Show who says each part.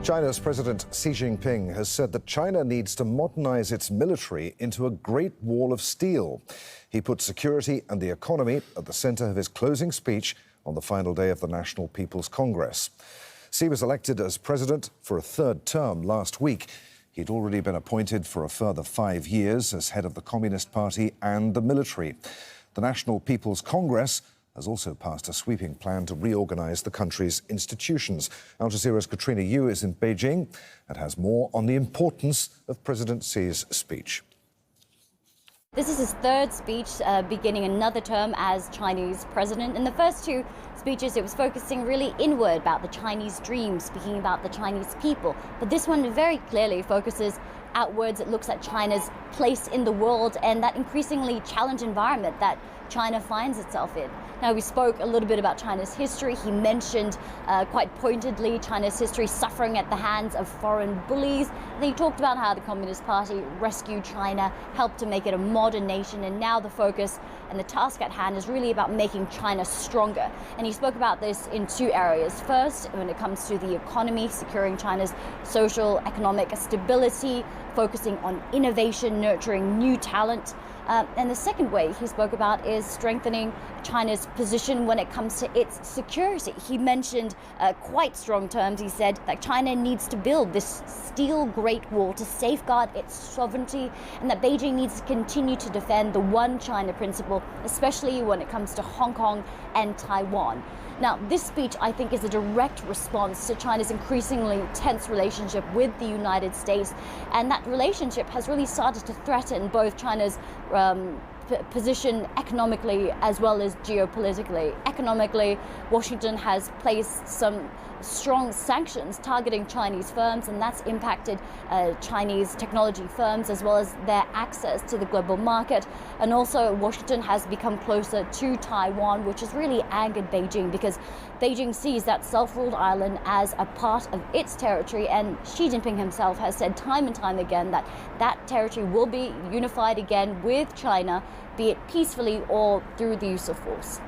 Speaker 1: China's President Xi Jinping has said that China needs to modernize its military into a great wall of steel. He put security and the economy at the center of his closing speech on the final day of the National People's Congress. Xi was elected as president for a third term last week. He'd already been appointed for a further 5 years as head of the Communist Party and the military. The National People's Congress has also passed a sweeping plan to reorganize the country's institutions. Al Jazeera's Katrina Yu is in Beijing and has more on the importance of President Xi's speech.
Speaker 2: This is his third speech, beginning another term as Chinese president. In the first two speeches, it was focusing really inward about the Chinese dream, speaking about the Chinese people. But this one very clearly focuses outwards. It looks at China's place in the world and that increasingly challenged environment that China finds itself in. Now, we spoke a little bit about China's history. He mentioned quite pointedly China's history suffering at the hands of foreign bullies. And he talked about how the Communist Party rescued China, helped to make it a modern nation, and now the focus and the task at hand is really about making China stronger. And he spoke about this in two areas. First, when it comes to the economy, securing China's social, economic stability, focusing on innovation, nurturing new talent. And the second way he spoke about is strengthening China's position when it comes to its security. He mentioned quite strong terms. He said that China needs to build this steel Great Wall to safeguard its sovereignty, and that Beijing needs to continue to defend the One China principle, especially when it comes to Hong Kong and Taiwan. Now, this speech, I think, is a direct response to China's increasingly tense relationship with the United States. And that relationship has really started to threaten both China's position economically as well as geopolitically. Economically, Washington has placed some strong sanctions targeting Chinese firms, and that's impacted Chinese technology firms as well as their access to the global market. And also, Washington has become closer to Taiwan, which has really angered Beijing because Beijing sees that self-ruled island as a part of its territory, and Xi Jinping himself has said time and time again that that territory will be unified again with China, be it peacefully or through the use of force.